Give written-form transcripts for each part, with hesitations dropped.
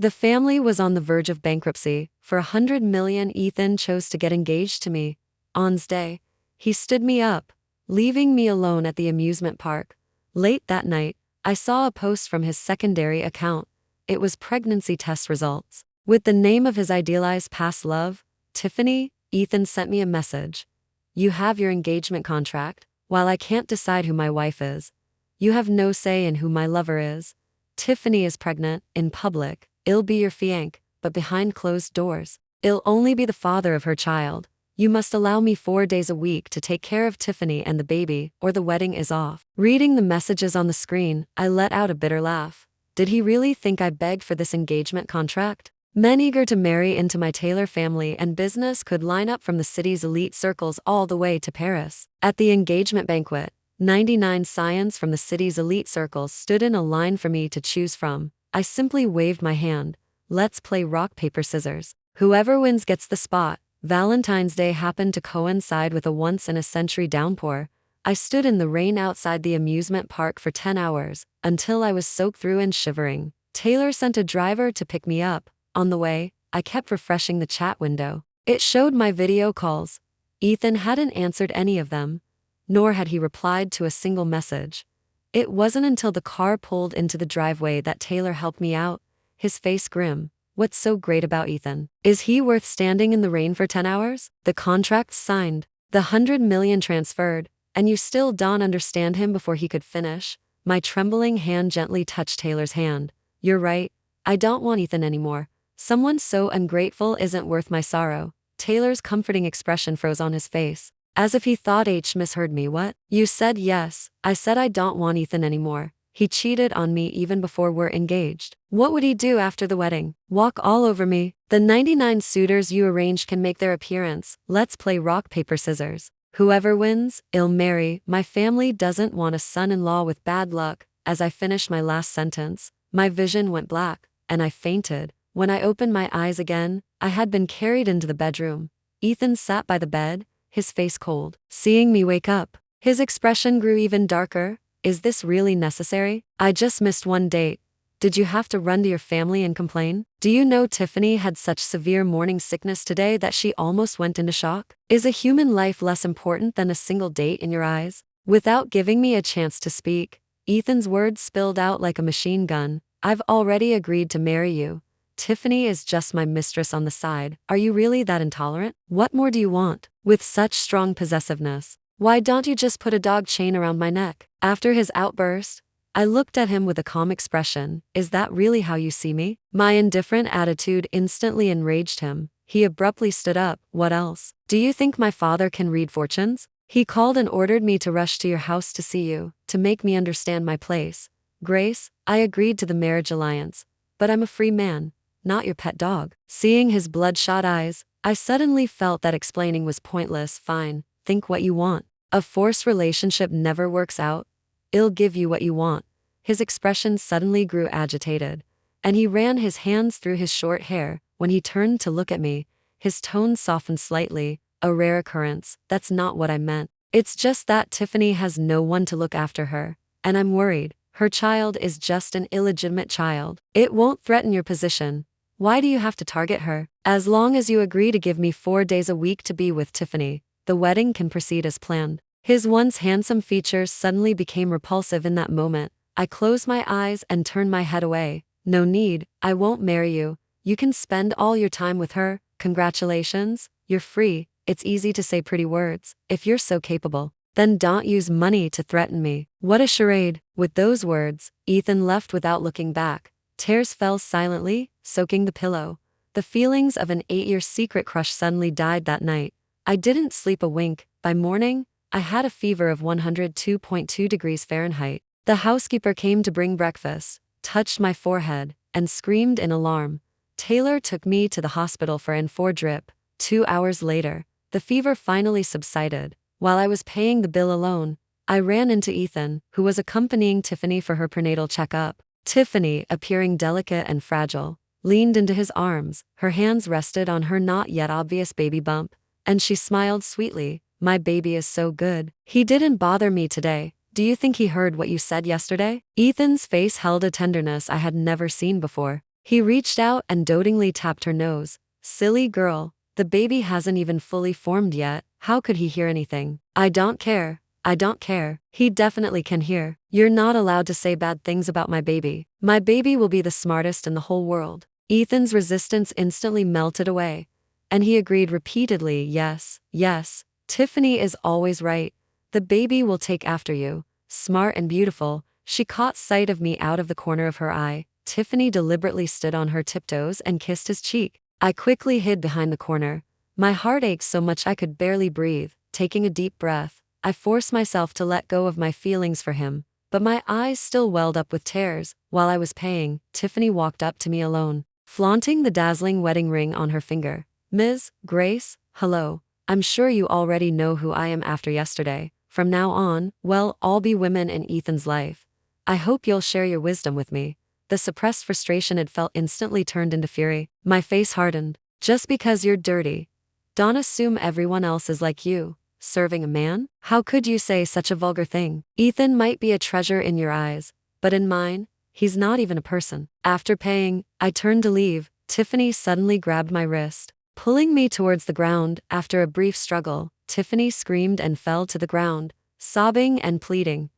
The family was on the verge of bankruptcy. For 100 million, Ethan chose to get engaged to me. On's day, he stood me up, leaving me alone at the amusement park. Late that night, I saw a post from his secondary account. It was pregnancy test results. With the name of his idealized past love, Tiffany, Ethan sent me a message. You have your engagement contract. While I can't decide who my wife is, you have no say in who my lover is. Tiffany is pregnant, in public. I'll be your fiancé, but behind closed doors. I'll only be the father of her child. You must allow me 4 days a week to take care of Tiffany and the baby, or the wedding is off. Reading the messages on the screen, I let out a bitter laugh. Did he really think I begged for this engagement contract? Men eager to marry into my Taylor family and business could line up from the city's elite circles all the way to Paris. At the engagement banquet, 99 scions from the city's elite circles stood in a line for me to choose from. I simply waved my hand. Let's play rock, paper, scissors. Whoever wins gets the spot. Valentine's Day happened to coincide with a once-in-a-century downpour. I stood in the rain outside the amusement park for 10 hours, until I was soaked through and shivering. Taylor sent a driver to pick me up. On the way, I kept refreshing the chat window. It showed my video calls. Ethan hadn't answered any of them, nor had he replied to a single message. It wasn't until the car pulled into the driveway that Taylor helped me out, his face grim. What's so great about Ethan? Is he worth standing in the rain for 10 hours? The contract's signed, the 100 million transferred, and you still don't understand him before he could finish. My trembling hand gently touched Taylor's hand. You're right, I don't want Ethan anymore. Someone so ungrateful isn't worth my sorrow. Taylor's comforting expression froze on his face, as if he thought H misheard me. What? You said yes. I said I don't want Ethan anymore. He cheated on me even before we're engaged. What would he do after the wedding? Walk all over me? The 99 suitors you arranged can make their appearance. Let's play rock, paper, scissors. Whoever wins, I'll marry. My family doesn't want a son-in-law with bad luck. As I finished my last sentence, my vision went black, and I fainted. When I opened my eyes again, I had been carried into the bedroom. Ethan sat by the bed, his face cold. Seeing me wake up, his expression grew even darker. Is this really necessary? I just missed one date. Did you have to run to your family and complain? Do you know Tiffany had such severe morning sickness today that she almost went into shock? Is a human life less important than a single date in your eyes? Without giving me a chance to speak, Ethan's words spilled out like a machine gun. I've already agreed to marry you. Tiffany is just my mistress on the side. Are you really that intolerant? What more do you want? With such strong possessiveness, why don't you just put a dog chain around my neck? After his outburst, I looked at him with a calm expression. Is that really how you see me? My indifferent attitude instantly enraged him. He abruptly stood up. What else? Do you think my father can read fortunes? He called and ordered me to rush to your house to see you, to make me understand my place. Grace, I agreed to the marriage alliance, but I'm a free man, not your pet dog. Seeing his bloodshot eyes, I suddenly felt that explaining was pointless. Fine, think what you want. A forced relationship never works out. I'll give you what you want. His expression suddenly grew agitated, and he ran his hands through his short hair. When he turned to look at me, his tone softened slightly. A rare occurrence. That's not what I meant. It's just that Tiffany has no one to look after her, and I'm worried. Her child is just an illegitimate child. It won't threaten your position. Why do you have to target her? As long as you agree to give me 4 days a week to be with Tiffany, the wedding can proceed as planned. His once handsome features suddenly became repulsive in that moment. I closed my eyes and turned my head away. No need, I won't marry you. You can spend all your time with her. Congratulations, you're free. It's easy to say pretty words. If you're so capable, then don't use money to threaten me. What a charade. With those words, Ethan left without looking back. Tears fell silently, soaking the pillow. The feelings of an 8-year secret crush suddenly died that night. I didn't sleep a wink. By morning, I had a fever of 102.2 degrees Fahrenheit. The housekeeper came to bring breakfast, touched my forehead, and screamed in alarm. Taylor took me to the hospital for an 4 drip. 2 hours later, the fever finally subsided. While I was paying the bill alone, I ran into Ethan, who was accompanying Tiffany for her prenatal checkup. Tiffany, appearing delicate and fragile, leaned into his arms. Her hands rested on her not yet obvious baby bump, and she smiled sweetly. My baby is so good. He didn't bother me today. Do you think he heard what you said yesterday? Ethan's face held a tenderness I had never seen before. He reached out and dotingly tapped her nose. Silly girl, the baby hasn't even fully formed yet. How could he hear anything? I don't care. I don't care. He definitely can hear. You're not allowed to say bad things about my baby. My baby will be the smartest in the whole world. Ethan's resistance instantly melted away, and he agreed repeatedly, yes, yes, Tiffany is always right. The baby will take after you. Smart and beautiful. She caught sight of me out of the corner of her eye. Tiffany deliberately stood on her tiptoes and kissed his cheek. I quickly hid behind the corner. My heart ached so much I could barely breathe. Taking a deep breath, I forced myself to let go of my feelings for him, but my eyes still welled up with tears. While I was paying, Tiffany walked up to me alone, flaunting the dazzling wedding ring on her finger. Ms. Grace, hello. I'm sure you already know who I am after yesterday. From now on, well, I'll be women in Ethan's life. I hope you'll share your wisdom with me. The suppressed frustration I'd felt instantly turned into fury. My face hardened. Just because you're dirty, don't assume everyone else is like you. Serving a man? How could you say such a vulgar thing? Ethan might be a treasure in your eyes, but in mine, he's not even a person. After paying, I turned to leave. Tiffany suddenly grabbed my wrist, pulling me towards the ground. After a brief struggle, Tiffany screamed and fell to the ground, sobbing and pleading.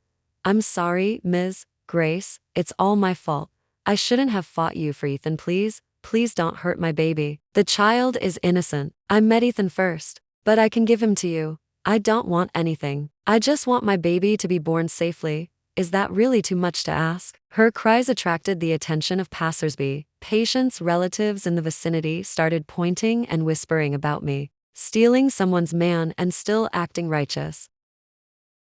I'm sorry, Ms. Grace, it's all my fault. I shouldn't have fought you for Ethan, please. Please don't hurt my baby. The child is innocent. I met Ethan first, but I can give him to you. I don't want anything. I just want my baby to be born safely. Is that really too much to ask? Her cries attracted the attention of passersby. Patients, relatives in the vicinity started pointing and whispering about me. Stealing someone's man and still acting righteous.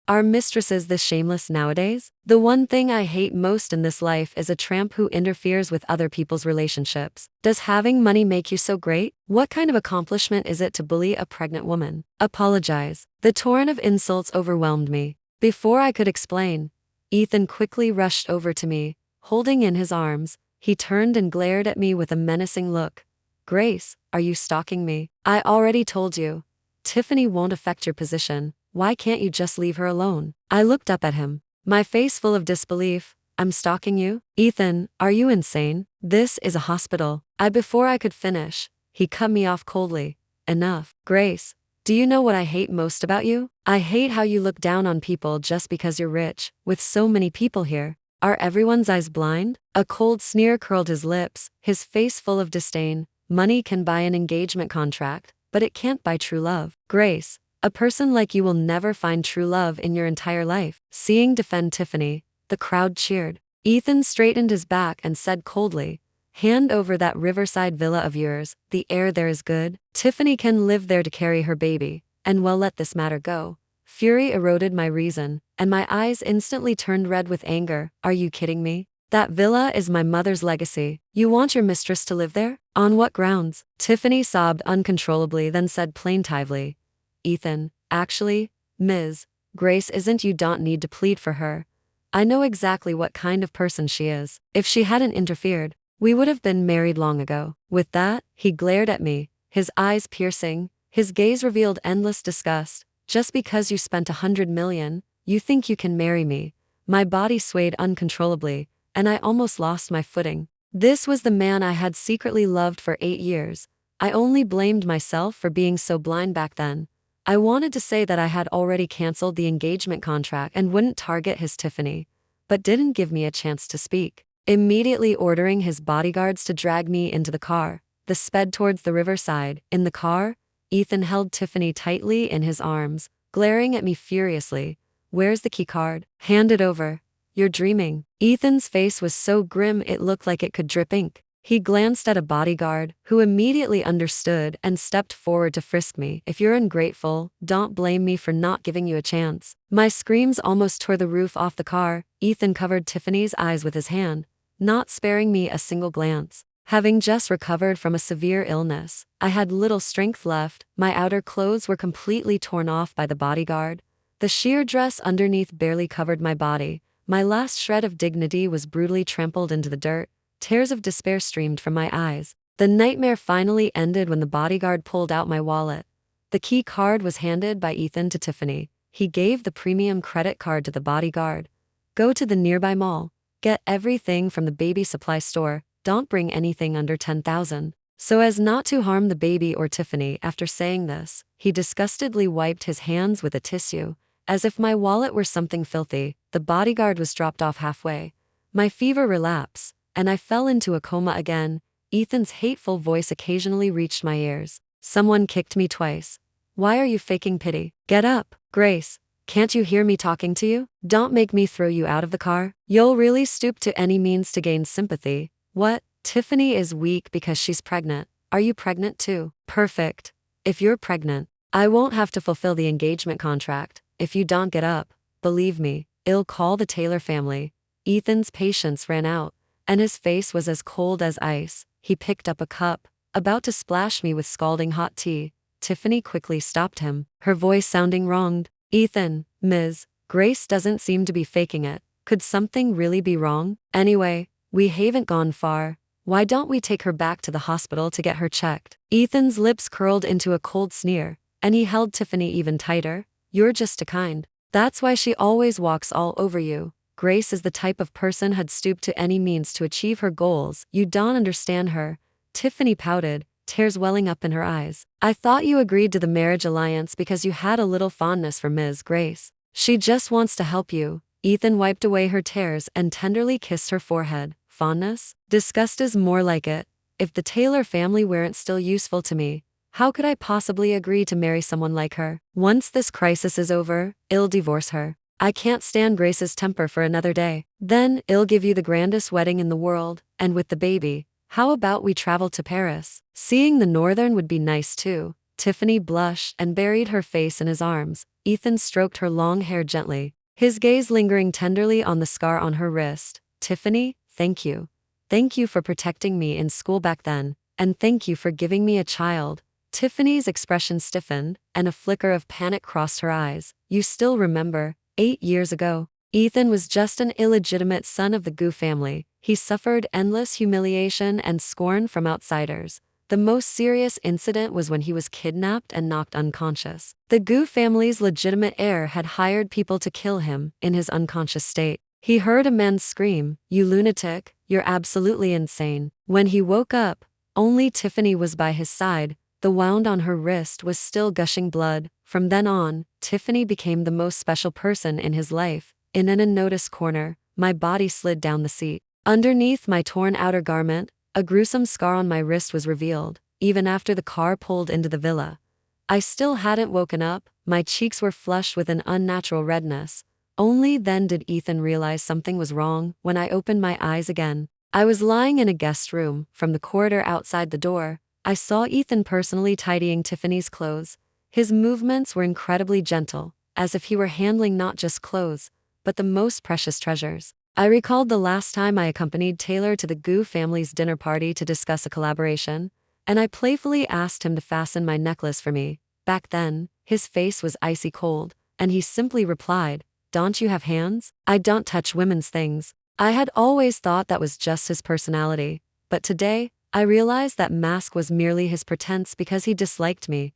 Are mistresses this shameless nowadays? The one thing I hate most in this life is a tramp who interferes with other people's relationships. Does having money make you so great? What kind of accomplishment is it to bully a pregnant woman? Apologize. The torrent of insults overwhelmed me. Before I could explain, Ethan quickly rushed over to me, holding in his arms. He turned and glared at me with a menacing look. Grace, are you stalking me? I already told you. Tiffany won't affect your position. Why can't you just leave her alone? I looked up at him, my face full of disbelief. I'm stalking you? Ethan, are you insane? This is a hospital. Before I could finish, he cut me off coldly. Enough. Grace, do you know what I hate most about you? I hate how you look down on people just because you're rich. With so many people here, are everyone's eyes blind? A cold sneer curled his lips, his face full of disdain. Money can buy an engagement contract, but it can't buy true love. Grace, a person like you will never find true love in your entire life. Seeing defend Tiffany, the crowd cheered. Ethan straightened his back and said coldly, hand over that riverside villa of yours. The air there is good. Tiffany can live there to carry her baby, and well, let this matter go. Fury eroded my reason, and my eyes instantly turned red with anger. Are you kidding me? That villa is my mother's legacy. You want your mistress to live there? On what grounds? Tiffany sobbed uncontrollably, then said plaintively, Ethan, actually, Ms. Grace isn't. You don't need to plead for her. I know exactly what kind of person she is. If she hadn't interfered, we would have been married long ago. With that, he glared at me, his eyes piercing. His gaze revealed endless disgust. Just because you spent 100 million, you think you can marry me? My body swayed uncontrollably, and I almost lost my footing. This was the man I had secretly loved for 8 years. I only blamed myself for being so blind back then. I wanted to say that I had already canceled the engagement contract and wouldn't target his Tiffany, but didn't give me a chance to speak. Immediately ordering his bodyguards to drag me into the car, they sped towards the riverside. In the car, Ethan held Tiffany tightly in his arms, glaring at me furiously. Where's the key card? Hand it over. You're dreaming. Ethan's face was so grim it looked like it could drip ink. He glanced at a bodyguard, who immediately understood and stepped forward to frisk me. If you're ungrateful, don't blame me for not giving you a chance. My screams almost tore the roof off the car. Ethan covered Tiffany's eyes with his hand, not sparing me a single glance. Having just recovered from a severe illness, I had little strength left. My outer clothes were completely torn off by the bodyguard. The sheer dress underneath barely covered my body. My last shred of dignity was brutally trampled into the dirt. Tears of despair streamed from my eyes. The nightmare finally ended when the bodyguard pulled out my wallet. The key card was handed by Ethan to Tiffany. He gave the premium credit card to the bodyguard. Go to the nearby mall. Get everything from the baby supply store. don't bring anything under 10,000. So as not to harm the baby or Tiffany. After saying this, he disgustedly wiped his hands with a tissue, as if my wallet were something filthy. The bodyguard was dropped off halfway. My fever relapsed, and I fell into a coma again. Ethan's hateful voice occasionally reached my ears. Someone kicked me twice. Why are you faking pity? Get up, Grace. Can't you hear me talking to you? Don't make me throw you out of the car. You'll really stoop to any means to gain sympathy. What? Tiffany is weak because she's pregnant. Are you pregnant too? Perfect. If you're pregnant, I won't have to fulfill the engagement contract. If you don't get up, believe me, I'll call the Taylor family. Ethan's patience ran out, and his face was as cold as ice. He picked up a cup, about to splash me with scalding hot tea. Tiffany quickly stopped him, her voice sounding wronged. Ethan, Ms. Grace doesn't seem to be faking it. Could something really be wrong? Anyway, we haven't gone far. Why don't we take her back to the hospital to get her checked? Ethan's lips curled into a cold sneer, and he held Tiffany even tighter. You're just too kind. That's why she always walks all over you. Grace is the type of person who'd stoop to any means to achieve her goals. You don't understand her. Tiffany pouted, tears welling up in her eyes. I thought you agreed to the marriage alliance because you had a little fondness for Ms. Grace. She just wants to help you. Ethan wiped away her tears and tenderly kissed her forehead. Fondness? Disgust is more like it. If the Taylor family weren't still useful to me, how could I possibly agree to marry someone like her? Once this crisis is over, I'll divorce her. I can't stand Grace's temper for another day. Then, I'll give you the grandest wedding in the world, and with the baby, how about we travel to Paris? Seeing the northern would be nice too. Tiffany blushed and buried her face in his arms. Ethan stroked her long hair gently, his gaze lingering tenderly on the scar on her wrist. Tiffany, thank you. Thank you for protecting me in school back then, and thank you for giving me a child. Tiffany's expression stiffened, and a flicker of panic crossed her eyes. You still remember, 8 years ago, Ethan was just an illegitimate son of the Gu family. He suffered endless humiliation and scorn from outsiders. The most serious incident was when he was kidnapped and knocked unconscious. The Gu family's legitimate heir had hired people to kill him in his unconscious state. He heard a man scream, "You lunatic, you're absolutely insane." When he woke up, only Tiffany was by his side. The wound on her wrist was still gushing blood. From then on, Tiffany became the most special person in his life. In an unnoticed corner, my body slid down the seat. Underneath my torn outer garment, a gruesome scar on my wrist was revealed. Even after the car pulled into the villa, I still hadn't woken up. My cheeks were flushed with an unnatural redness. Only then did Ethan realize something was wrong. When I opened my eyes again, I was lying in a guest room. From the corridor outside the door, I saw Ethan personally tidying Tiffany's clothes. His movements were incredibly gentle, as if he were handling not just clothes, but the most precious treasures. I recalled the last time I accompanied Taylor to the Gu family's dinner party to discuss a collaboration, and I playfully asked him to fasten my necklace for me. Back then, his face was icy cold, and he simply replied, "Don't you have hands? I don't touch women's things." I had always thought that was just his personality, but today, I realized that mask was merely his pretense because he disliked me.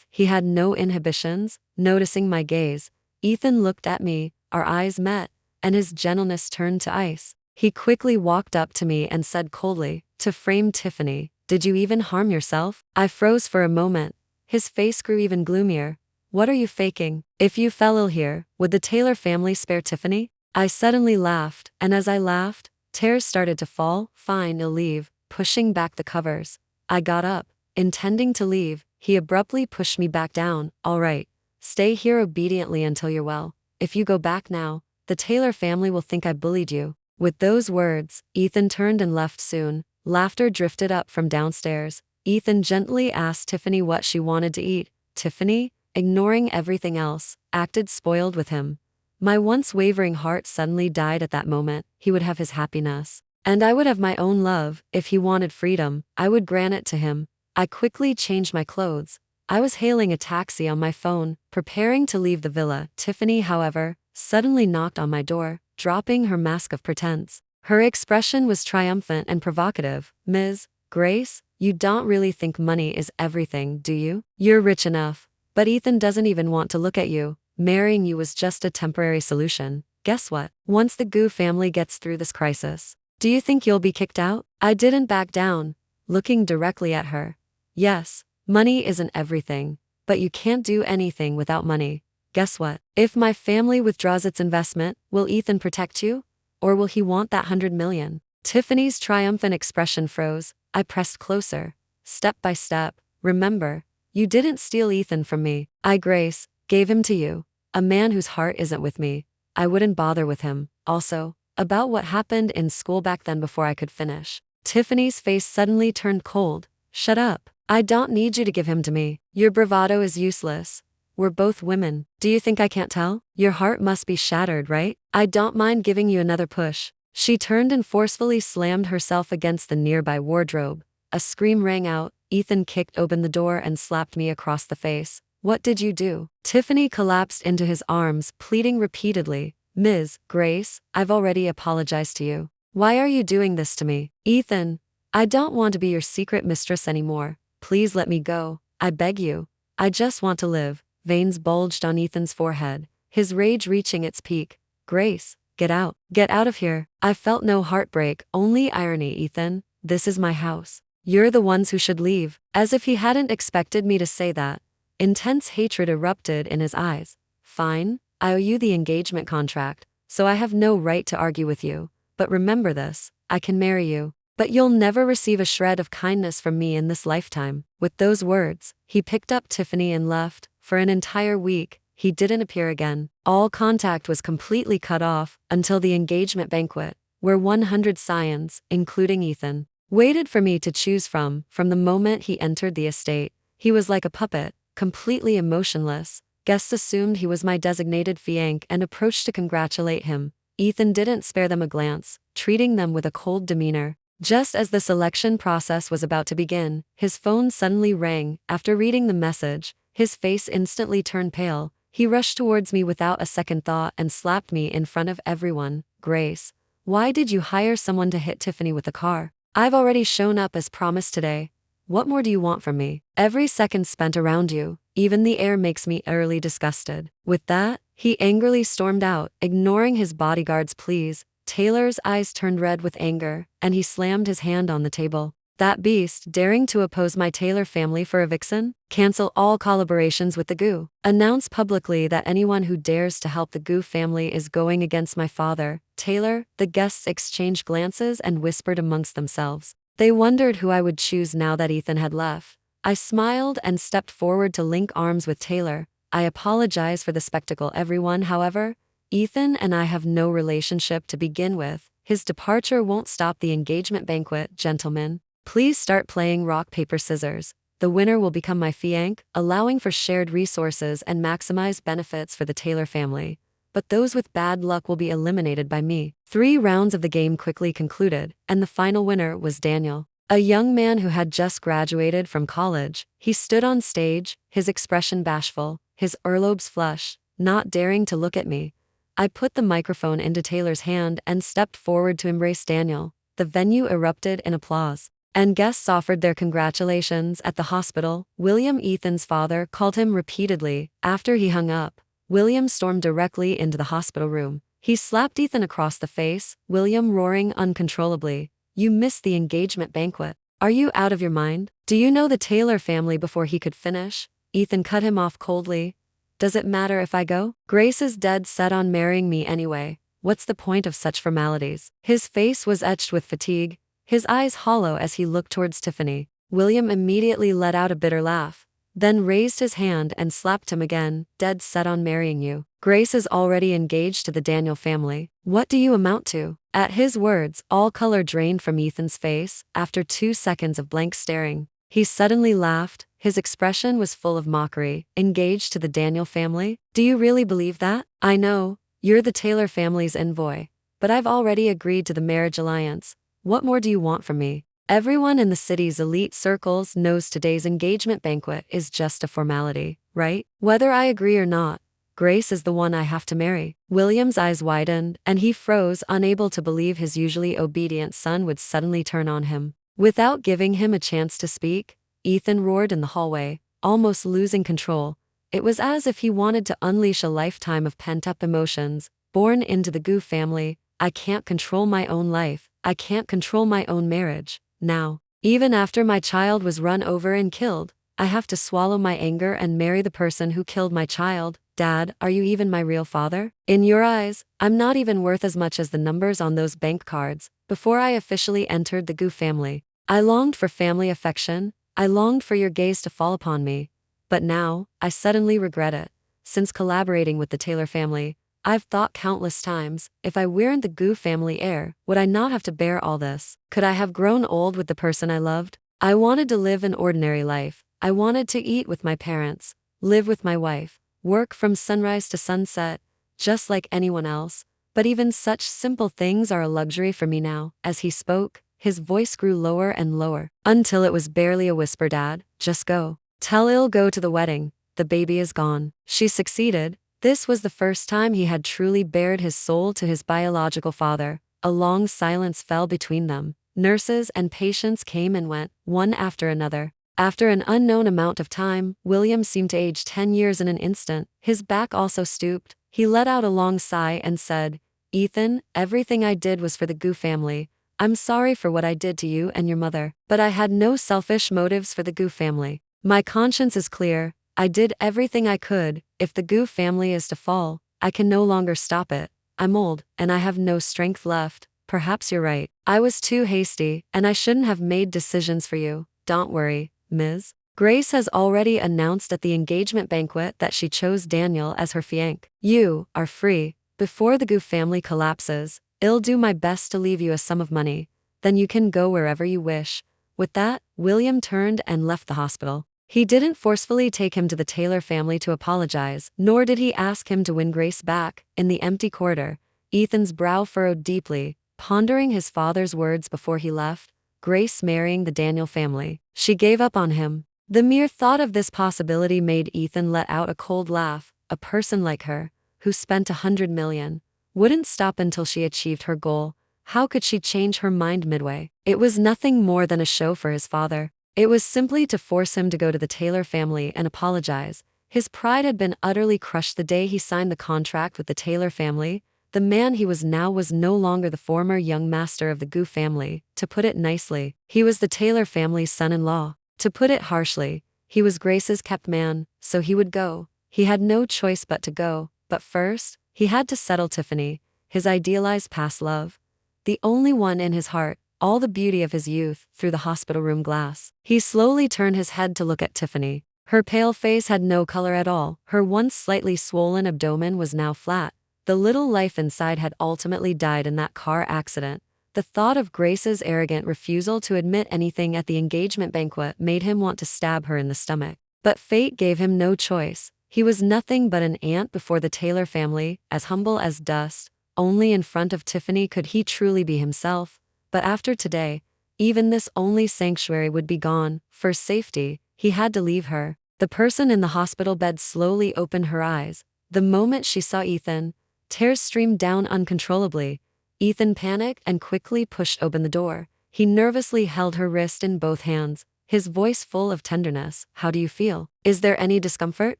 He had no inhibitions. Noticing my gaze, Ethan looked at me, our eyes met, and his gentleness turned to ice. He quickly walked up to me and said coldly, "To frame Tiffany, did you even harm yourself?" I froze for a moment. His face grew even gloomier. "What are you faking? If you fell ill here, would the Taylor family spare Tiffany?" I suddenly laughed, and as I laughed, tears started to fall. "Fine, I'll leave." Pushing back the covers, I got up, intending to leave. He abruptly pushed me back down. "All right, stay here obediently until you're well. If you go back now, the Taylor family will think I bullied you." With those words, Ethan turned and left soon. Laughter drifted up from downstairs. Ethan gently asked Tiffany what she wanted to eat. Tiffany, ignoring everything else, acted spoiled with him. My once wavering heart suddenly died at that moment. He would have his happiness, and I would have my own love. If he wanted freedom, I would grant it to him. I quickly changed my clothes. I was hailing a taxi on my phone, preparing to leave the villa. Tiffany, however, suddenly knocked on my door, dropping her mask of pretense. Her expression was triumphant and provocative. "Ms. Grace, you don't really think money is everything, do you? You're rich enough, but Ethan doesn't even want to look at you. Marrying you was just a temporary solution. Guess what? Once the Gu family gets through this crisis, Do you think you'll be kicked out? I didn't back down, looking directly at her. Yes, money isn't everything, but you can't do anything without money. Guess what? If my family withdraws its investment, will Ethan protect you? Or will he want that 100 million? Tiffany's triumphant expression froze. I pressed closer, step by step. Remember, you didn't steal Ethan from me. I, Grace, gave him to you. A man whose heart isn't with me. I wouldn't bother with him. Also, about what happened in school back then before I could finish. Tiffany's face suddenly turned cold. Shut up. I don't need you to give him to me. Your bravado is useless. We're both women. Do you think I can't tell? Your heart must be shattered, right? I don't mind giving you another push. She turned and forcefully slammed herself against the nearby wardrobe. A scream rang out. Ethan kicked open the door and slapped me across the face. What did you do? Tiffany collapsed into his arms, pleading repeatedly. Ms. Grace, I've already apologized to you. Why are you doing this to me? Ethan, I don't want to be your secret mistress anymore. Please let me go. I beg you. I just want to live. Veins bulged on Ethan's forehead, his rage reaching its peak. Grace, get out. Get out of here. I felt no heartbreak, only irony, Ethan. This is my house. You're the ones who should leave. As if he hadn't expected me to say that. Intense hatred erupted in his eyes. Fine, I owe you the engagement contract, so I have no right to argue with you. But remember this, I can marry you. But you'll never receive a shred of kindness from me in this lifetime. With those words, he picked up Tiffany and left. For an entire week, he didn't appear again. All contact was completely cut off until the engagement banquet, where 100 scions, including Ethan, waited for me to choose from the moment he entered the estate. He was like a puppet, completely emotionless. Guests assumed he was my designated fiancé and approached to congratulate him. Ethan didn't spare them a glance, treating them with a cold demeanor. Just as the selection process was about to begin, his phone suddenly rang. After reading the message, his face instantly turned pale. He rushed towards me without a second thought and slapped me in front of everyone. Grace, why did you hire someone to hit Tiffany with a car? I've already shown up as promised today. What more do you want from me? Every second spent around you, even the air makes me utterly disgusted. With that, he angrily stormed out, ignoring his bodyguard's pleas. Taylor's eyes turned red with anger, and he slammed his hand on the table. That beast daring to oppose my Taylor family for a vixen? Cancel all collaborations with the Goo. Announce publicly that anyone who dares to help the Goo family is going against my father, Taylor. The guests exchanged glances and whispered amongst themselves. They wondered who I would choose now that Ethan had left. I smiled and stepped forward to link arms with Taylor. I apologize for the spectacle, everyone. However, Ethan and I have no relationship to begin with. His departure won't stop the engagement banquet, gentlemen. Please start playing rock, paper, scissors. The winner will become my fiancé, allowing for shared resources and maximize benefits for the Taylor family. But those with bad luck will be eliminated by me. 3 rounds of the game quickly concluded, and the final winner was Daniel, a young man who had just graduated from college. He stood on stage, his expression bashful, his earlobes flush, not daring to look at me. I put the microphone into Taylor's hand and stepped forward to embrace Daniel. The venue erupted in applause, and guests offered their congratulations. At the hospital, William, Ethan's father, called him repeatedly. After he hung up, William stormed directly into the hospital room. He slapped Ethan across the face, William roaring uncontrollably. You missed the engagement banquet. Are you out of your mind? Do you know the Taylor family? Before he could finish, Ethan cut him off coldly. Does it matter if I go? Grace is dead set on marrying me anyway. What's the point of such formalities? His face was etched with fatigue, his eyes hollow as he looked towards Tiffany. William immediately let out a bitter laugh, then raised his hand and slapped him again. Dead set on marrying you. Grace is already engaged to the Daniel family. What do you amount to? At his words, all color drained from Ethan's face. After 2 seconds of blank staring, he suddenly laughed. His expression was full of mockery. Engaged to the Daniel family? Do you really believe that? I know, you're the Taylor family's envoy, but I've already agreed to the marriage alliance. What more do you want from me? Everyone in the city's elite circles knows today's engagement banquet is just a formality, right? Whether I agree or not, Grace is the one I have to marry. William's eyes widened, and he froze, unable to believe his usually obedient son would suddenly turn on him. Without giving him a chance to speak, Ethan roared in the hallway, almost losing control. It was as if he wanted to unleash a lifetime of pent-up emotions. Born into the Goo family, I can't control my own life. I can't control my own marriage. Now, even after my child was run over and killed, I have to swallow my anger and marry the person who killed my child. Dad, are you even my real father? In your eyes, I'm not even worth as much as the numbers on those bank cards. Before I officially entered the Gu family, I longed for family affection. I longed for your gaze to fall upon me. But now, I suddenly regret it. Since collaborating with the Taylor family, I've thought countless times, if I weren't the Gu family heir, would I not have to bear all this? Could I have grown old with the person I loved? I wanted to live an ordinary life. I wanted to eat with my parents, live with my wife, work from sunrise to sunset, just like anyone else. But even such simple things are a luxury for me now. As he spoke, his voice grew lower and lower, until it was barely a whisper. Dad, just go. Tell Il go to the wedding. The baby is gone. She succeeded. This was the first time he had truly bared his soul to his biological father. A long silence fell between them. Nurses and patients came and went, one after another. After an unknown amount of time, William seemed to age 10 years in an instant. His back also stooped. He let out a long sigh and said, Ethan, everything I did was for the Gu family. I'm sorry for what I did to you and your mother, but I had no selfish motives for the Gu family. My conscience is clear. I did everything I could. If the Gu family is to fall, I can no longer stop it. I'm old, and I have no strength left. Perhaps you're right. I was too hasty, and I shouldn't have made decisions for you. Don't worry, Ms. Grace has already announced at the engagement banquet that she chose Daniel as her fiancé. You are free. Before the Gu family collapses, I'll do my best to leave you a sum of money. Then you can go wherever you wish. With that, William turned and left the hospital. He didn't forcefully take him to the Taylor family to apologize, nor did he ask him to win Grace back. In the empty corridor, Ethan's brow furrowed deeply, pondering his father's words before he left. Grace marrying the Daniel family. She gave up on him. The mere thought of this possibility made Ethan let out a cold laugh. A person like her, who spent $100 million, wouldn't stop until she achieved her goal. How could she change her mind midway? It was nothing more than a show for his father. It was simply to force him to go to the Taylor family and apologize. His pride had been utterly crushed the day he signed the contract with the Taylor family. The man he was now was no longer the former young master of the Gu family. To put it nicely, he was the Taylor family's son-in-law. To put it harshly, he was Grace's kept man, so he would go. He had no choice but to go. But first, he had to settle Tiffany, his idealized past love, the only one in his heart, all the beauty of his youth, through the hospital room glass. He slowly turned his head to look at Tiffany. Her pale face had no color at all. Her once slightly swollen abdomen was now flat. The little life inside had ultimately died in that car accident. The thought of Grace's arrogant refusal to admit anything at the engagement banquet made him want to stab her in the stomach. But fate gave him no choice. He was nothing but an ant before the Taylor family, as humble as dust. Only in front of Tiffany could he truly be himself. But after today, even this only sanctuary would be gone. For safety, he had to leave her. The person in the hospital bed slowly opened her eyes. The moment she saw Ethan, tears streamed down uncontrollably. Ethan panicked and quickly pushed open the door. He nervously held her wrist in both hands, his voice full of tenderness. How do you feel? Is there any discomfort?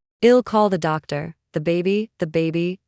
I'll call the doctor. The baby,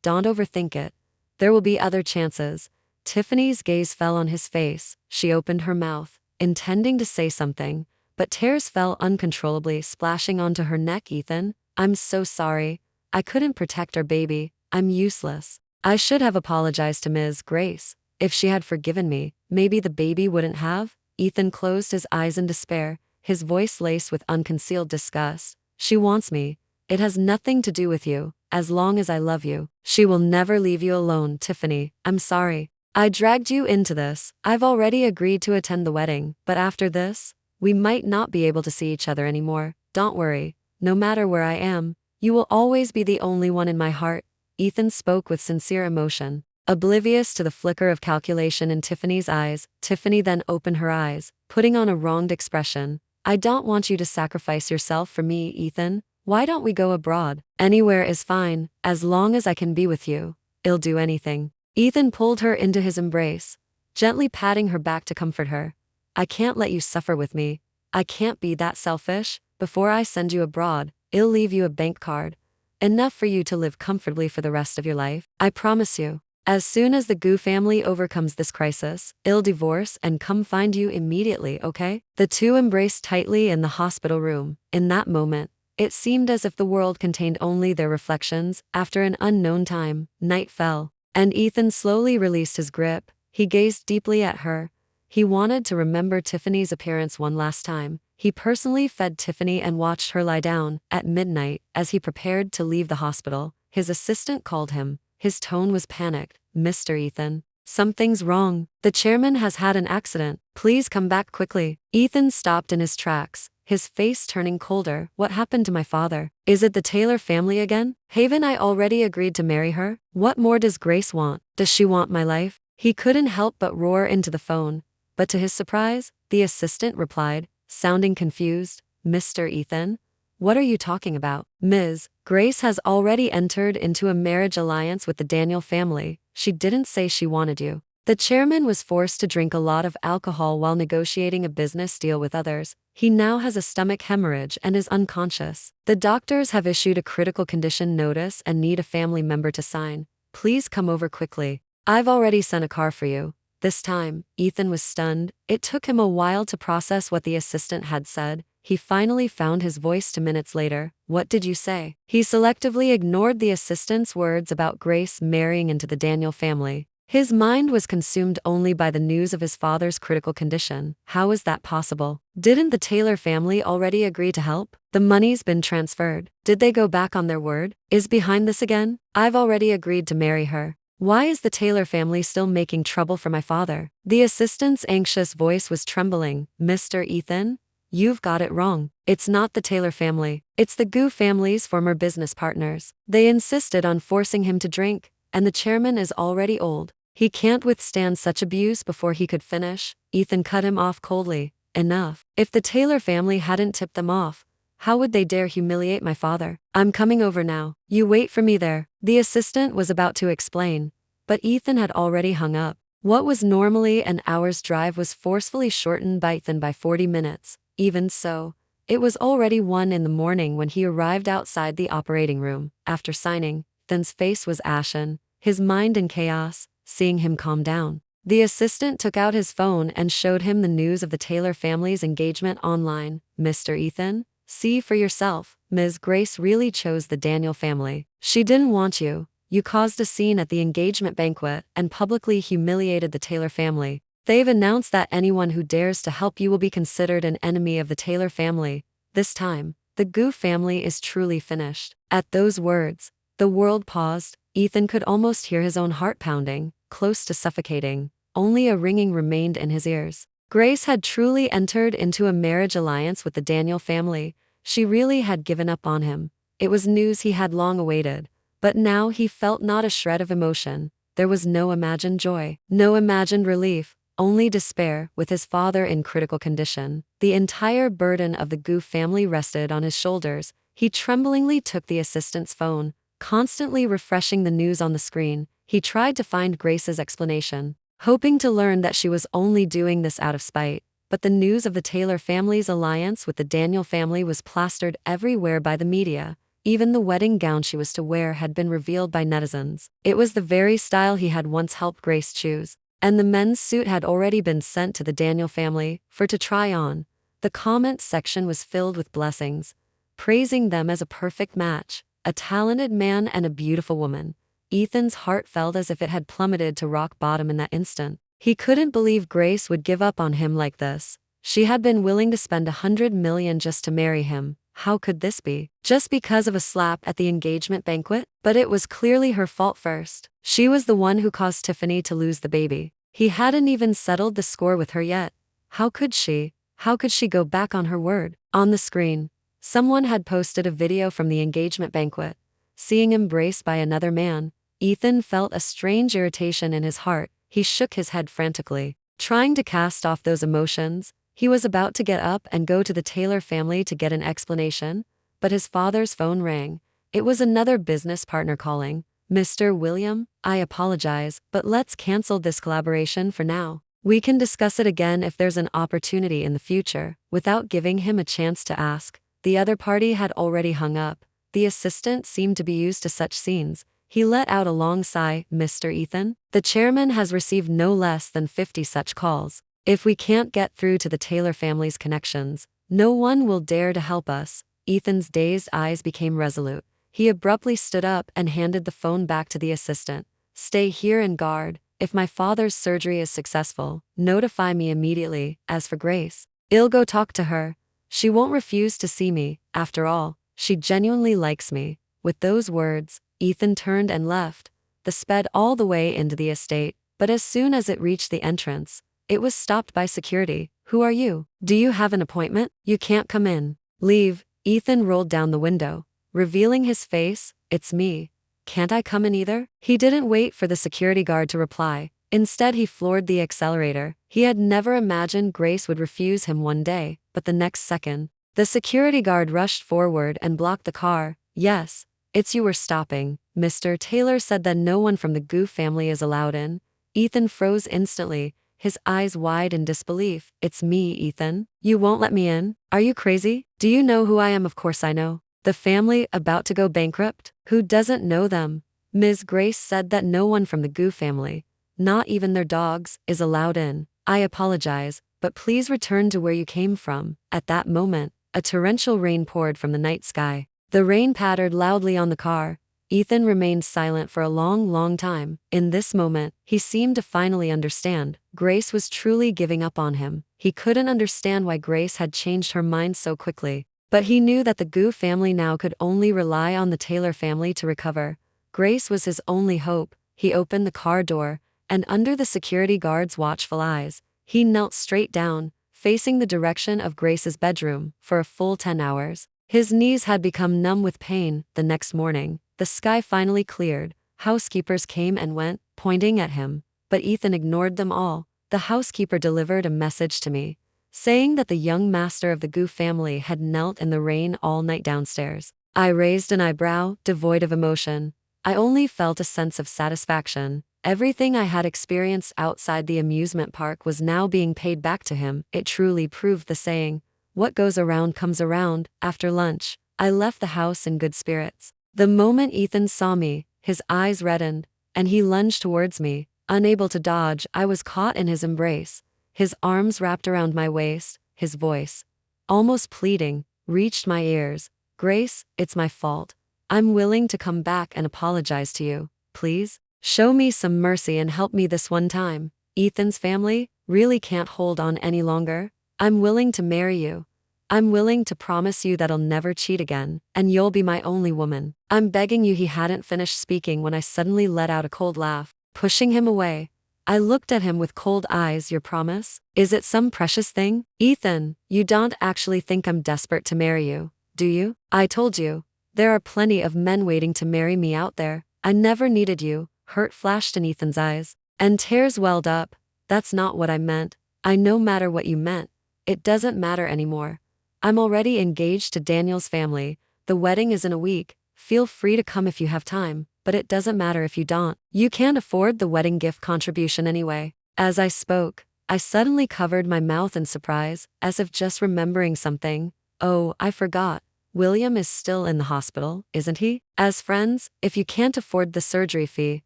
don't overthink it. There will be other chances. Tiffany's gaze fell on his face. She opened her mouth, intending to say something, but tears fell uncontrollably, splashing onto her neck. Ethan, I'm so sorry. I couldn't protect our baby. I'm useless. I should have apologized to Ms. Grace. If she had forgiven me, maybe the baby wouldn't have. Ethan closed his eyes in despair, his voice laced with unconcealed disgust. She wants me. It has nothing to do with you. As long as I love you, she will never leave you alone. Tiffany, I'm sorry. I dragged you into this. I've already agreed to attend the wedding, but after this, we might not be able to see each other anymore. Don't worry. No matter where I am, you will always be the only one in my heart. Ethan spoke with sincere emotion, oblivious to the flicker of calculation in Tiffany's eyes. Tiffany then opened her eyes, putting on a wronged expression. I don't want you to sacrifice yourself for me, Ethan. Why don't we go abroad? Anywhere is fine, as long as I can be with you. I'll do anything. Ethan pulled her into his embrace, gently patting her back to comfort her. I can't let you suffer with me. I can't be that selfish. Before I send you abroad, I'll leave you a bank card. Enough for you to live comfortably for the rest of your life. I promise you. As soon as the Gu family overcomes this crisis, I'll divorce and come find you immediately, okay? The two embraced tightly in the hospital room. In that moment, it seemed as if the world contained only their reflections. After an unknown time, night fell, and Ethan slowly released his grip. He gazed deeply at her. He wanted to remember Tiffany's appearance one last time. He personally fed Tiffany and watched her lie down. At midnight, as he prepared to leave the hospital, his assistant called him. His tone was panicked. "Mr. Ethan, something's wrong. The chairman has had an accident. Please come back quickly." Ethan stopped in his tracks, his face turning colder. "What happened to my father? Is it the Taylor family again? Haven't I already agreed to marry her? What more does Grace want? Does she want my life?" He couldn't help but roar into the phone, but to his surprise, the assistant replied, sounding confused, "Mr. Ethan? What are you talking about? Ms. Grace has already entered into a marriage alliance with the Daniel family. She didn't say she wanted you." The chairman was forced to drink a lot of alcohol while negotiating a business deal with others. He now has a stomach hemorrhage and is unconscious. The doctors have issued a critical condition notice and need a family member to sign. Please come over quickly. I've already sent a car for you. This time, Ethan was stunned. It took him a while to process what the assistant had said. He finally found his voice 2 minutes later. "What did you say?" He selectively ignored the assistant's words about Grace marrying into the Daniel family. His mind was consumed only by the news of his father's critical condition. How is that possible? Didn't the Taylor family already agree to help? The money's been transferred. Did they go back on their word? Is behind this again? I've already agreed to marry her. Why is the Taylor family still making trouble for my father? The assistant's anxious voice was trembling. "Mr. Ethan? You've got it wrong. It's not the Taylor family. It's the Gu family's former business partners. They insisted on forcing him to drink, and the chairman is already old. He can't withstand such abuse." Before he could finish, Ethan cut him off coldly. "Enough. If the Taylor family hadn't tipped them off, how would they dare humiliate my father? I'm coming over now. You wait for me there." The assistant was about to explain, but Ethan had already hung up. What was normally an hour's drive was forcefully shortened by Ethan by 40 minutes. Even so, it was already 1 in the morning when he arrived outside the operating room. After signing, Ethan's face was ashen, his mind in chaos. Seeing him calm down, the assistant took out his phone and showed him the news of the Taylor family's engagement online. "Mr. Ethan, see for yourself. Ms. Grace really chose the Daniel family. She didn't want you. You caused a scene at the engagement banquet and publicly humiliated the Taylor family. They've announced that anyone who dares to help you will be considered an enemy of the Taylor family. This time, the Gu family is truly finished." At those words, the world paused. Ethan could almost hear his own heart pounding, close to suffocating. Only a ringing remained in his ears. Grace had truly entered into a marriage alliance with the Daniel family. She really had given up on him. It was news he had long awaited. But now he felt not a shred of emotion. There was no imagined joy, no imagined relief, only despair. With his father in critical condition, the entire burden of the Gu family rested on his shoulders. He tremblingly took the assistant's phone, constantly refreshing the news on the screen. He tried to find Grace's explanation, hoping to learn that she was only doing this out of spite. But the news of the Taylor family's alliance with the Daniel family was plastered everywhere by the media. Even the wedding gown she was to wear had been revealed by netizens. It was the very style he had once helped Grace choose. And the men's suit had already been sent to the Daniel family for to try on. The comment section was filled with blessings, praising them as a perfect match, a talented man and a beautiful woman. Ethan's heart felt as if it had plummeted to rock bottom in that instant. He couldn't believe Grace would give up on him like this. She had been willing to spend $100 million just to marry him. How could this be? Just because of a slap at the engagement banquet? But it was clearly her fault first. She was the one who caused Tiffany to lose the baby. He hadn't even settled the score with her yet. How could she? How could she go back on her word? On the screen, someone had posted a video from the engagement banquet. Seeing embraced by another man, Ethan felt a strange irritation in his heart. He shook his head frantically, trying to cast off those emotions. He was about to get up and go to the Taylor family to get an explanation, but his father's phone rang. It was another business partner calling. "Mr. William, I apologize, but let's cancel this collaboration for now. We can discuss it again if there's an opportunity in the future." Without giving him a chance to ask, the other party had already hung up. The assistant seemed to be used to such scenes. He let out a long sigh. Mr. Ethan? The chairman has received no less than 50 such calls. If we can't get through to the Taylor family's connections, no one will dare to help us. Ethan's dazed eyes became resolute. He abruptly stood up and handed the phone back to the assistant. Stay here and guard. If my father's surgery is successful, notify me immediately. As for Grace, I'll go talk to her. She won't refuse to see me. After all, she genuinely likes me. With those words, Ethan turned and left. The sped all the way into the estate, but as soon as it reached the entrance, it was stopped by security. Who are you? Do you have an appointment? You can't come in. Leave. Ethan rolled down the window, revealing his face. It's me. Can't I come in either? He didn't wait for the security guard to reply. Instead, he floored the accelerator. He had never imagined Grace would refuse him one day, but the next second, the security guard rushed forward and blocked the car. Yes, it's you we're stopping. Mr. Taylor said that no one from the Goof family is allowed in. Ethan froze instantly, his eyes wide in disbelief. It's me, Ethan. You won't let me in? Are you crazy? Do you know who I am? Of course I know. The family about to go bankrupt? Who doesn't know them? Ms. Grace said that no one from the Goof family, not even their dogs, is allowed in. I apologize, but please return to where you came from. At that moment, a torrential rain poured from the night sky. The rain pattered loudly on the car. Ethan remained silent for a long time. In this moment, he seemed to finally understand. Grace was truly giving up on him. He couldn't understand why Grace had changed her mind so quickly. But he knew that the Goof family now could only rely on the Taylor family to recover. Grace was his only hope. He opened the car door, and under the security guard's watchful eyes, he knelt straight down, facing the direction of Grace's bedroom, for a full 10 hours. His knees had become numb with pain. The next morning, the sky finally cleared. Housekeepers came and went, pointing at him, but Ethan ignored them all. The housekeeper delivered a message to me, saying that the young master of the Goof family had knelt in the rain all night downstairs. I raised an eyebrow, devoid of emotion. I only felt a sense of satisfaction. Everything I had experienced outside the amusement park was now being paid back to him. It truly proved the saying, what goes around comes around. After lunch, I left the house in good spirits. The moment Ethan saw me, his eyes reddened, and he lunged towards me. Unable to dodge, I was caught in his embrace. His arms wrapped around my waist, his voice, almost pleading, reached my ears. Grace, it's my fault. I'm willing to come back and apologize to you. Please, show me some mercy and help me this one time. Ethan's family really can't hold on any longer. I'm willing to marry you. I'm willing to promise you that I'll never cheat again, and you'll be my only woman. I'm begging you. He hadn't finished speaking when I suddenly let out a cold laugh, pushing him away. I looked at him with cold eyes. Your promise? Is it some precious thing? Ethan, you don't actually think I'm desperate to marry you, do you? I told you, there are plenty of men waiting to marry me out there. I never needed you. Hurt flashed in Ethan's eyes, and tears welled up. That's not what I meant. I no matter what you meant, it doesn't matter anymore. I'm already engaged to Daniel's family. The wedding is in a week. Feel free to come if you have time, but it doesn't matter if you don't. You can't afford the wedding gift contribution anyway. As I spoke, I suddenly covered my mouth in surprise, as if just remembering something. Oh, I forgot. William is still in the hospital, isn't he? As friends, if you can't afford the surgery fee,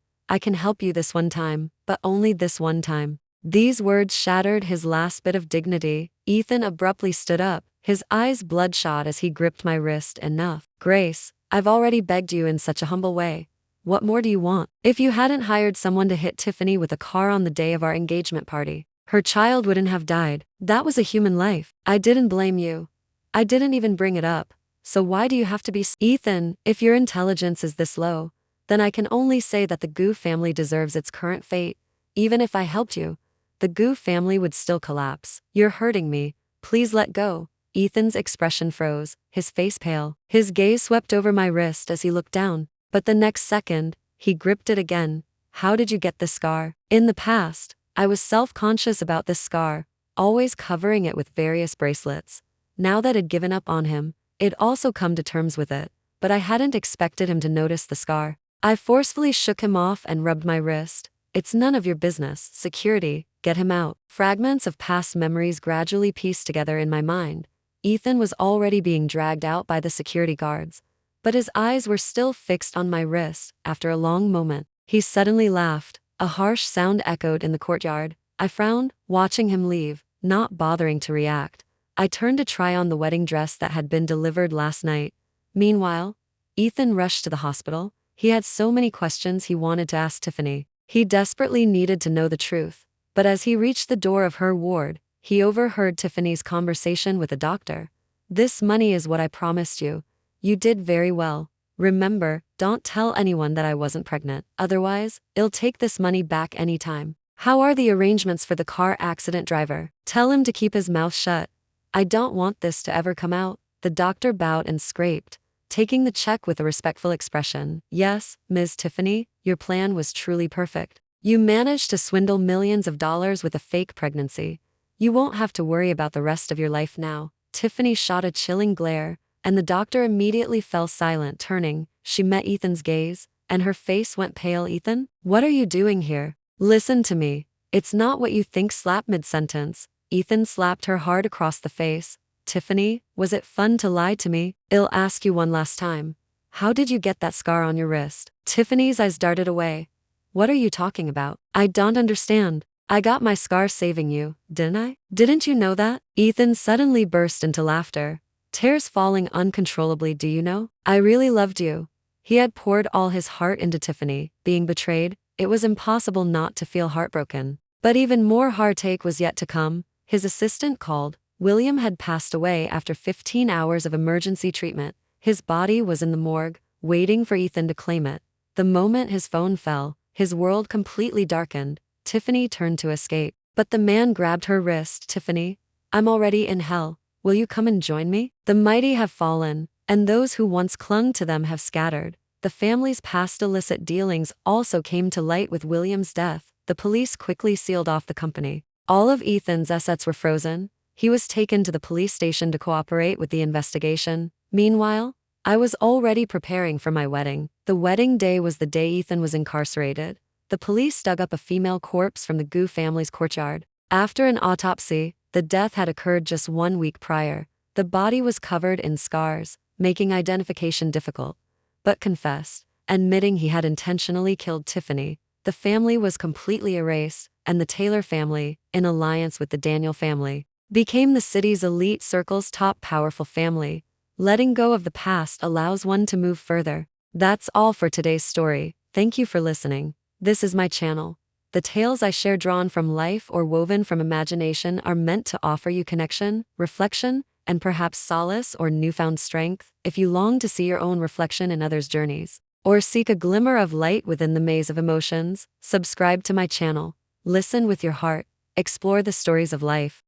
I can help you this one time, but only this one time. These words shattered his last bit of dignity. Ethan abruptly stood up, his eyes bloodshot as he gripped my wrist. Enough. Grace, I've already begged you in such a humble way. What more do you want? If you hadn't hired someone to hit Tiffany with a car on the day of our engagement party, her child wouldn't have died. That was a human life. I didn't blame you. I didn't even bring it up. So why do you have to be Ethan, if your intelligence is this low, then I can only say that the Goof family deserves its current fate. Even if I helped you, the Goof family would still collapse. You're hurting me. Please let go. Ethan's expression froze, his face pale. His gaze swept over my wrist as he looked down, but the next second, he gripped it again. How did you get this scar? In the past, I was self-conscious about this scar, always covering it with various bracelets. Now that I'd given up on him, I'd also come to terms with it, but I hadn't expected him to notice the scar. I forcefully shook him off and rubbed my wrist. It's none of your business. Security, get him out. Fragments of past memories gradually pieced together in my mind. Ethan was already being dragged out by the security guards. but his eyes were still fixed on my wrist. After a long moment, he suddenly laughed. A harsh sound echoed in the courtyard. I frowned, watching him leave, not bothering to react. I turned to try on the wedding dress that had been delivered last night. Meanwhile, Ethan rushed to the hospital. He had so many questions he wanted to ask Tiffany. He desperately needed to know the truth. But as he reached the door of her ward, he overheard Tiffany's conversation with the doctor. "This money is what I promised you. You did very well. Remember, don't tell anyone that I wasn't pregnant. Otherwise, I'll take this money back anytime. How are the arrangements for the car accident driver? Tell him to keep his mouth shut. I don't want this to ever come out." The doctor bowed and scraped, taking the check with a respectful expression. "Yes, Ms. Tiffany, your plan was truly perfect. You managed to swindle millions of dollars with a fake pregnancy. You won't have to worry about the rest of your life now." Tiffany shot a chilling glare, and the doctor immediately fell silent. Turning, she met Ethan's gaze, and her face went pale. "Ethan, what are you doing here? Listen to me. It's not what you think." Slap mid-sentence, Ethan slapped her hard across the face. "Tiffany, was it fun to lie to me? I'll ask you one last time. How did you get that scar on your wrist?" Tiffany's eyes darted away. "What are you talking about? I don't understand. I got my scar saving you, didn't I? Didn't you know that?" Ethan suddenly burst into laughter, tears falling uncontrollably. "Do you know? I really loved you." He had poured all his heart into Tiffany. Being betrayed, it was impossible not to feel heartbroken. But even more heartache was yet to come. His assistant called. William had passed away after 15 hours of emergency treatment. His body was in the morgue, waiting for Ethan to claim it. The moment his phone fell, his world completely darkened. Tiffany turned to escape, but the man grabbed her wrist. "Tiffany, I'm already in hell. Will you come and join me? The mighty have fallen, and those who once clung to them have scattered." The family's past illicit dealings also came to light with William's death. The police quickly sealed off the company. All of Ethan's assets were frozen. He was taken to the police station to cooperate with the investigation. Meanwhile, I was already preparing for my wedding. The wedding day was the day Ethan was incarcerated. The police dug up a female corpse from the Gu family's courtyard. After an autopsy, the death had occurred just 1 week prior. The body was covered in scars, making identification difficult, but confessed, admitting he had intentionally killed Tiffany. The family was completely erased, and the Taylor family, in alliance with the Daniel family, became the city's elite circle's top powerful family. Letting go of the past allows one to move further. That's all for today's story. Thank you for listening. This is my channel. The tales I share, drawn from life or woven from imagination, are meant to offer you connection, reflection, and perhaps solace or newfound strength. If you long to see your own reflection in others' journeys, or seek a glimmer of light within the maze of emotions, subscribe to my channel. Listen with your heart. Explore the stories of life.